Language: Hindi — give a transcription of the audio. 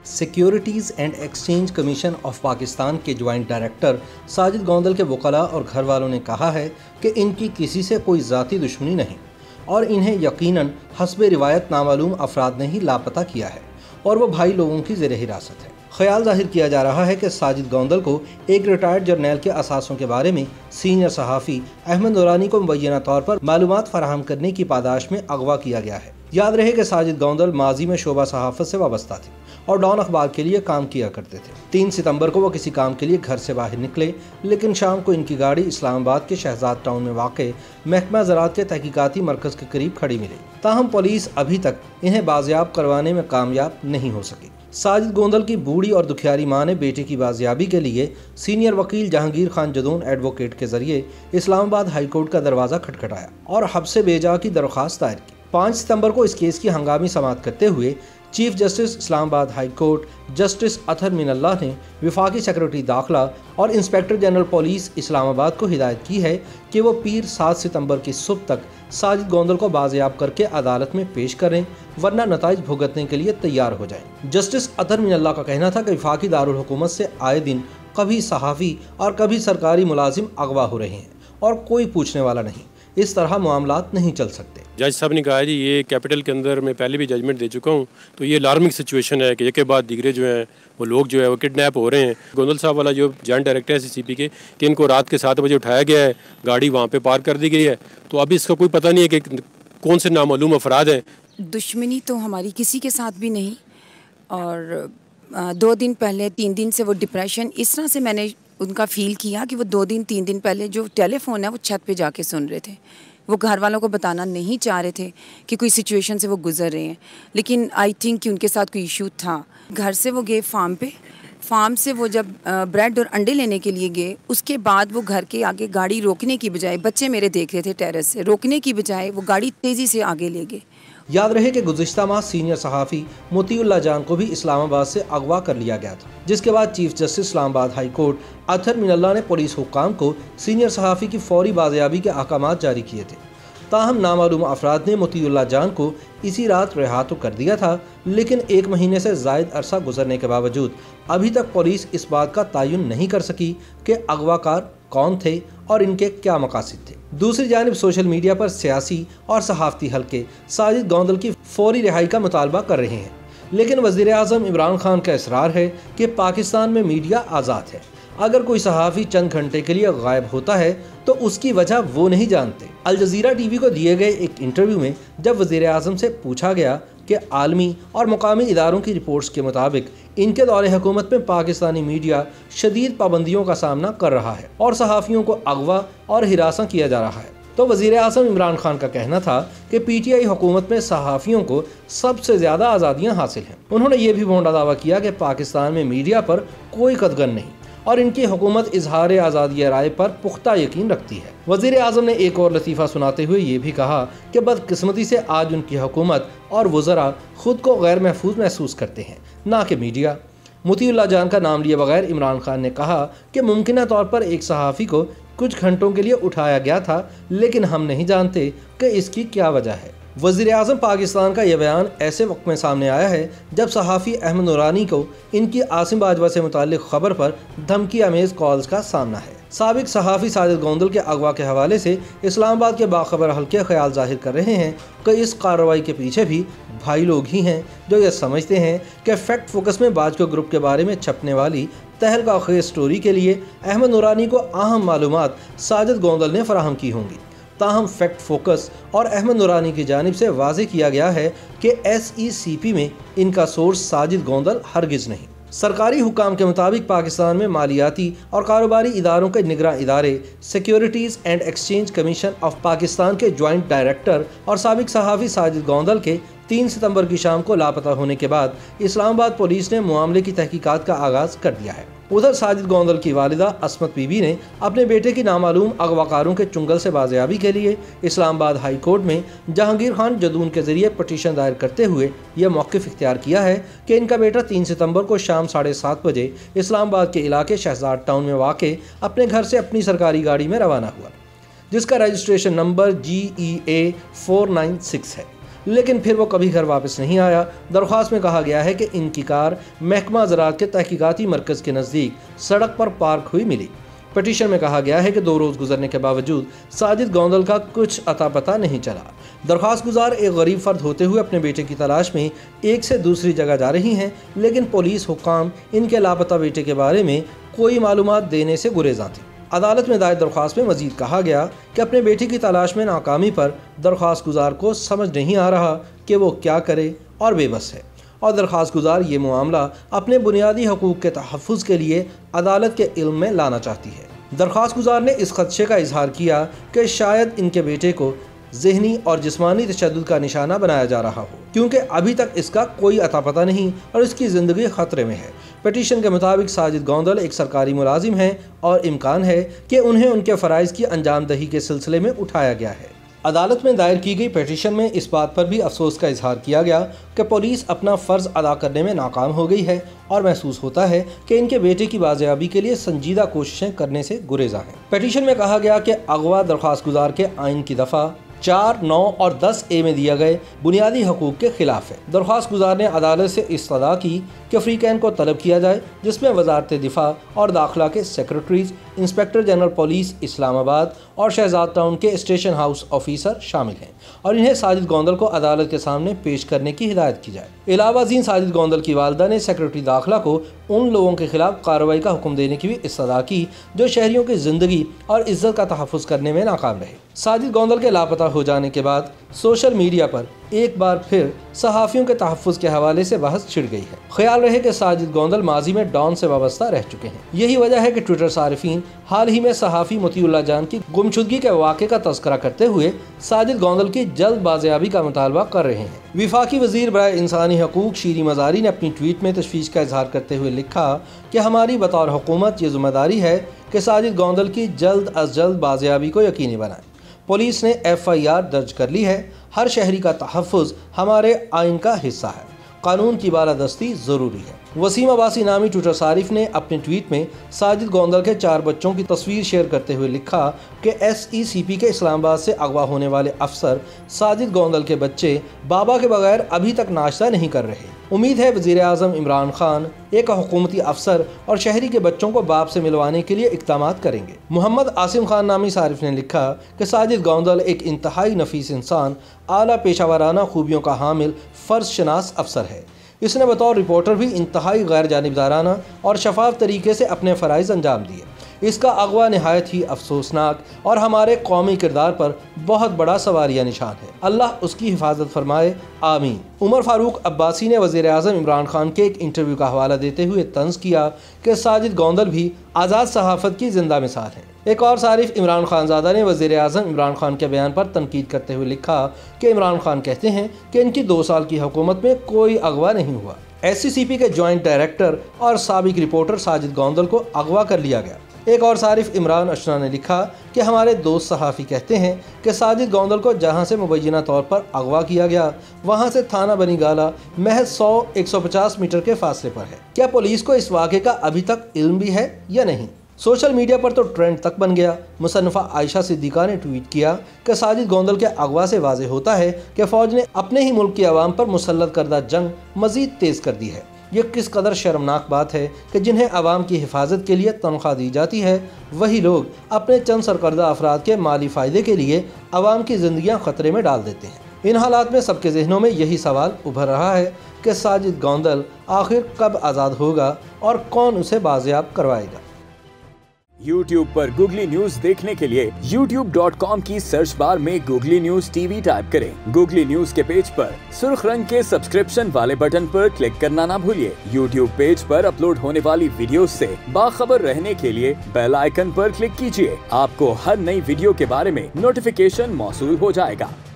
Securities and exchange commission of Pakistan के ज्वाइंट डायरेक्टर साजिद गोंदल के वकला और घर वालों ने कहा है कि इनकी किसी से कोई ज़ाती दुश्मनी नहीं और इन्हें यकीनन हस्बे रिवायत नामालूम अफराद ने ही लापता किया है और वो भाई लोगों की ज़ेर हिरासत है। ख्याल जाहिर किया जा रहा है कि साजिद गोंदल को एक रिटायर्ड जर्नैल के असासों के बारे में सीनियर सहाफ़ी अहमद नूरानी को मुबैना तौर पर मालूमात फराहम करने की पादाश में अगवा किया गया है। याद रहे कि साजिद गोंदल माजी में शोबा सहाफ़त से वाबस्ता थे और डॉन अखबार के लिए काम किया करते थे। 3 सितंबर को वो किसी काम के लिए घर से बाहर निकले, लेकिन शाम को इनकी गाड़ी इस्लामाबाद के शहजाद टाउन में वाक़े महकमा ज़राअत के तहकीकाती मरकज़ के करीब खड़ी मिली। ताहम पुलिस अभी तक इन्हें बाजियाब करवाने में कामयाब नहीं हो सकी। साजिद गोंदल की बूढ़ी और दुखियारी माँ ने बेटे की बाजियाबी के लिए सीनियर वकील जहांगीर खान जदून एडवोकेट के जरिए इस्लामाबाद हाई कोर्ट का दरवाज़ा खटखटाया और हब्से बेजा की दरख्वास्त दायर की। 5 सितंबर को इस केस की हंगामी समाअत करते हुए chief justice Islamabad high court justice Athar Minallah ने विफाकी सेक्रेटरी दाखिला और इंस्पेक्टर जनरल पुलिस इस्लामाबाद को हिदायत की है कि वो पीर 7 सितंबर की सुबह तक साजिद गोंदल को बाजियाब करके अदालत में पेश करें, वरना नताइज भुगतने के लिए तैयार हो जाएं। जस्टिस अतहर मिनल्लाह का कहना था कि विफाकी दारुल हुकूमत से आए दिन कभी सहाफ़ी और कभी सरकारी मुलाजिम अगवा हो रहे हैं और कोई पूछने वाला नहीं। इस तरह मामलात नहीं चल सकते। जज साहब ने कहा जी ये कैपिटल के अंदर मैं पहले भी जजमेंट दे चुका हूँ, तो ये अलार्मिंग सिचुएशन है कि एक के बाद दीगरे जो हैं वो लोग जो है वो किडनैप हो रहे हैं। गोंदल साहब वाला जो जॉइंट डायरेक्टर है सीसीपी के कि इनको रात के 7 बजे उठाया गया है, गाड़ी वहाँ पे पार्क कर दी गई है, तो अभी इसका कोई पता नहीं है कि कौन से नामालूम अफराद हैं। दुश्मनी तो हमारी किसी के साथ भी नहीं, और 2 दिन पहले 3 दिन से वो डिप्रेशन इस तरह से मैंने उनका फ़ील किया कि वो 2 दिन 3 दिन पहले जो टेलीफोन है वो छत पे जाके सुन रहे थे। वो घर वालों को बताना नहीं चाह रहे थे कि कोई सिचुएशन से वो गुजर रहे हैं, लेकिन आई थिंक कि उनके साथ कोई इशू था। घर से वो गए फार्म पे, फार्म से वो जब ब्रेड और अंडे लेने के लिए गए, उसके बाद वो घर के आगे गाड़ी रोकने की बजाय, बच्चे मेरे देख रहे थे टेरेस से, रोकने की बजाय वो गाड़ी तेज़ी से आगे ले गए। याद रहे कि गुज़िश्ता माह सीनियर सहाफ़ी मोतीउल्लाह जान को भी इस्लामाबाद से अगवा कर लिया गया था, जिसके बाद chief justice Islamabad high court Athar Minallah ने पुलिस हुक्काम को सीनियर सहाफ़ी की फौरी बाजियाबी के अहकामात जारी किए थे। ताहम नामालूम अफराद ने मोतीउल्लाह जान को इसी रात रिहा तो कर दिया था, लेकिन 1 महीने से ज़ायद अरसा गुजरने के बावजूद अभी तक पुलिस इस बात का तयन नहीं कर सकी कि अगवाकार कौन थे और इनके क्या मकासद थे। दूसरी जानिब सोशल मीडिया पर सियासी और सहाफ़ती हल्के साजिद गोंदल की फौरी रिहाई का मुतालबा कर रहे हैं, लेकिन वज़ीर आज़म इमरान खान का इसरार है कि पाकिस्तान में मीडिया आज़ाद है। अगर कोई सहाफ़ी चंद घंटे के लिए गायब होता है तो उसकी वजह वो नहीं जानते। अल जज़ीरा टीवी को दिए गए एक इंटरव्यू में जब वज़ीर आज़म से पूछा गया कि आलमी और मुकामी इदारों की रिपोर्ट्स के मुताबिक इनके दौरे हुकूमत में पाकिस्तानी मीडिया शदीद पाबंदियों का सामना कर रहा है और सहाफ़ियों को अगवा और हिरासा किया जा रहा है, तो वज़ीर आज़म इमरान खान का कहना था कि PTI हुकूमत में सहाफ़ियों को सबसे ज़्यादा आज़ादियाँ हासिल हैं। उन्होंने ये भी भोंडा दावा किया कि पाकिस्तान में मीडिया पर कोई कदगन नहीं और इनकी हुकूमत इजहार आज़ादी राय पर पुख्ता यकीन रखती है। वज़ीर आज़म ने एक और लतीफ़ा सुनाते हुए ये भी कहा कि बदकिस्मती से आज उनकी हुकूमत और वज़रा ख़ुद को गैर महफूज महसूस करते हैं, ना कि मीडिया। मोतीउल्लाह जान का नाम लिए बगैर इमरान खान ने कहा कि मुमकिन तौर पर एक सहाफ़ी को कुछ घंटों के लिए उठाया गया था, लेकिन हम नहीं जानते कि इसकी क्या वजह है। वज़ीर आज़म पाकिस्तान का यह बयान ऐसे वक्त में सामने आया है जब सहाफ़ी अहमद नूरानी को इनकी आसिम बाजवा से मुताल्लिक़ खबर पर धमकी अमेज़ कॉल्स का सामना है। साबिक़ सहाफ़ी साजिद गोंदल के अगवा के हवाले से इस्लामाबाद के बाखबर हल्के ख्याल जाहिर कर रहे हैं कि इस कार्रवाई के पीछे भी भाई लोग ही हैं जो ये समझते हैं कि फैक्ट फोकस में बाजवा ग्रुप के बारे में छपने वाली तहलका खेज़ स्टोरी के लिए अहमद नूरानी को अहम मालूमात साजिद गोंदल ने फराहम की होंगी। ताहम फैक्ट फोकस और अहमद नूरानी की जानिब से वाज़े किया गया है कि SECP में इनका सोर्स साजिद गोंदल हरगिज़ नहीं। सरकारी हुकाम के मुताबिक पाकिस्तान में मालियाती और कारोबारी इदारों के निगरान इदारे securities and exchange commission of Pakistan के ज्वाइंट डायरेक्टर और साबिक़ सहाफ़ी साजिद गोंदल के 3 सितंबर की शाम को लापता होने के बाद इस्लामाबाद पुलिस ने मामले की तहकीकात का आगाज़ कर दिया है। उधर साजिद गोंदल की वालिदा अस्मत बीबी ने अपने बेटे की नामालूम अगवाकारों के चुंगल से बाजियाबी के लिए इस्लामाबाद हाई कोर्ट में जहांगीर खान जदून के जरिए पटिशन दायर करते हुए यह मौक़िफ़ इख्तियार किया है कि इनका बेटा 3 सितंबर को शाम 7:30 बजे इस्लामाबाद के इलाके शहजाद टाउन में वाक़े अपने घर से अपनी सरकारी गाड़ी में रवाना हुआ, जिसका रजिस्ट्रेशन नंबर GEA 496 है। लेकिन फिर वो कभी घर वापस नहीं आया। दरख्वास्त में कहा गया है कि इनकी कार महकमा ज़राअत के तहकीकाती मरकज़ के नज़दीक सड़क पर पार्क हुई मिली। पिटीशन में कहा गया है कि 2 रोज़ गुजरने के बावजूद साजिद गोंदल का कुछ अता पता नहीं चला। दरख्वास्त गुजार एक गरीब फर्द होते हुए अपने बेटे की तलाश में एक से दूसरी जगह जा रही हैं, लेकिन पुलिस हुक्काम इनके लापता बेटे के बारे में कोई मालूमात देने से गुरेज़ां थी। अदालत में दायर दरख्वास्त में मजीद कहा गया कि अपने बेटे की तलाश में नाकामी पर दरख्वास्त गुजार को समझ नहीं आ रहा कि वो क्या करे और बेबस है, और दरख्वास्त गुजार ये मामला अपने बुनियादी हकूक़ के तहफ़्फ़ुज़ के लिए अदालत के इल्म में लाना चाहती है। दरख्वास्त गुजार ने इस खदशे का इजहार किया कि शायद इनके बेटे को ज़हनी और जिस्मानी तशद्दुद का निशाना बनाया जा रहा हो, क्योंकि अभी तक इसका कोई अता पता नहीं और इसकी ज़िंदगी ख़तरे में है। पिटीशन के मुताबिक साजिद गोंदल एक सरकारी मुलाजिम हैं और इम्कान है कि उन्हें उनके फ़राइज़ की अंजाम दही के सिलसिले में उठाया गया है। अदालत में दायर की गई पिटीशन में इस बात पर भी अफसोस का इजहार किया गया कि पुलिस अपना फ़र्ज़ अदा करने में नाकाम हो गई है और महसूस होता है कि इनके बेटे की बाजियाबी के लिए संजीदा कोशिशें करने से गुरेज़ा हैं। पिटीशन में कहा गया कि अगवा दरख्वास्त गुजार के आइन की दफ़ा 4, 9 और 10A में दिया गए बुनियादी हकूक़ के खिलाफ है। दरख्वास्त गुजार ने अदालत से इस्तदा की कि फ्रीकैन को तलब किया जाए, जिसमें वजारत दिफा और दाखिला के secretaries, inspector general police Islamabad और शहजाद टाउन के स्टेशन हाउस ऑफिसर शामिल हैं, और इन्हें साजिद गोंदल को अदालत के सामने पेश करने की हिदायत की जाए। इलावाज़ीन साजिद गोंदल की वालदा ने सेक्रेटरी दाखिला को उन लोगों के खिलाफ कार्रवाई का हुक्म देने की भी इस्तदा की जो शहरियों की ज़िंदगी और इज्जत का तहफ़्फ़ुज़ करने में नाकाम रहे। साजिद गोंदल के लापता हो जाने के बाद सोशल मीडिया पर एक बार फिर सहाफ़ियों के तहफ़्फ़ुज़ के हवाले से बहस छिड़ गई है। ख्याल रहे कि साजिद गोंदल माजी में डॉन से वाबस्ता रह चुके हैं। यही वजह है कि ट्विटर सारिफीन हाल ही में सहाफ़ी मोतीउल्लाह जान की गुमशुदगी के वाक़े का तज़किरा करते हुए साजिद गोंदल की जल्द बाजियाबी का मुतालबा कर रहे हैं। विफाकी वज़ीर बराए इंसानी हकूक़ शीरी मज़ारी ने अपनी ट्वीट में तशवीश का इजहार करते हुए लिखा कि हमारी बतौर हुकूमत ये ज़िम्मेदारी है कि साजिद गोंदल की जल्द अज जल्द बाजियाबी को यकीनी बनाएं। पुलिस ने FIR दर्ज कर ली है। हर शहरी का तहफ़्फ़ुज़ हमारे आइन का हिस्सा है। कानून की बालादस्ती ज़रूरी है। वसीम अब्बासी नामी ट्विटर सारिफ ने अपने ट्वीट में साजिद गोंदल के 4 बच्चों की तस्वीर शेयर करते हुए लिखा कि SECP के इस्लामाबाद से अगवा होने वाले अफसर साजिद गोंदल के बच्चे बाबा के बगैर अभी तक नाश्ता नहीं कर रहे। उम्मीद है वज़ीर आज़म इमरान खान एक हुकूमती अफसर और शहरी के बच्चों को बाप से मिलवाने के लिए इक़दाम करेंगे। मोहम्मद आसिम खान नामी सारिफ ने लिखा कि साजिद गोंदल एक इंतहाई नफीस इंसान, आला पेशावराना खूबियों का हामिल फ़र्ज़ शनास अफसर है। इसने बतौर रिपोर्टर भी इंतहाई गैर जानिबदाराना और शफाफ तरीके से अपने फ़राइज़ अंजाम दिए। इसका अगवा नहायत ही अफसोसनाक और हमारे कौमी किरदार पर बहुत बड़ा सवालिया निशान है। अल्लाह उसकी हिफाजत फरमाए, आमीन। उमर फारूक अब्बासी ने वज़ीर आज़म इमरान खान के एक इंटरव्यू का हवाला देते हुए तंज़ किया कि साजिद गोंदल भी आज़ाद सहाफ़त की जिंदा मिसाल है। एक और सारिफ इमरान खानज़ादा ने वज़ीर आज़म इमरान खान के बयान पर तनकीद करते हुए लिखा कि इमरान खान कहते हैं कि इनकी 2 साल की हुकूमत में कोई अगवा नहीं हुआ। SCCP के जॉइंट डायरेक्टर और साबिक रिपोर्टर साजिद गोंदल को अगवा कर लिया गया। एक और सारिफ इमरान अशना ने लिखा कि हमारे दोस्त सहाफ़ी कहते हैं कि साजिद गोंदल को जहां से मुबैना तौर पर अगवा किया गया वहां से थाना बनी गाला महज 100-150 मीटर के फासले पर है। क्या पुलिस को इस वाक़े का अभी तक इल्म भी है या नहीं? सोशल मीडिया पर तो ट्रेंड तक बन गया। मुसन्नफ़ा आयशा सिद्दीक़ा ने ट्वीट किया कि साजिद गोंदल के अगवा से वाज़ेह होता है कि फ़ौज ने अपने ही मुल्क की आवाम पर मुसल्लत करदा जंग मज़ीद तेज़ कर दी है। ये किस कदर शर्मनाक बात है कि जिन्हें आवाम की हिफाजत के लिए तनख्वाह दी जाती है, वही लोग अपने चंद सरकर्दा अफराद के माली फ़ायदे के लिए आवाम की ज़िंदगियाँ ख़तरे में डाल देते हैं। इन हालात में सबके जहनों में यही सवाल उभर रहा है कि साजिद गोंदल आखिर कब आज़ाद होगा और कौन उसे बाजियाब करवाएगा। YouTube पर गूगली न्यूज देखने के लिए youtube.com की सर्च बार में गूगली न्यूज TV टाइप करें। गूगली न्यूज के पेज पर सुर्ख रंग के सब्सक्रिप्शन वाले बटन पर क्लिक करना ना भूलिए। YouTube पेज पर अपलोड होने वाली वीडियोस से बाखबर रहने के लिए बेल आइकन पर क्लिक कीजिए। आपको हर नई वीडियो के बारे में नोटिफिकेशन मौसूल हो जाएगा।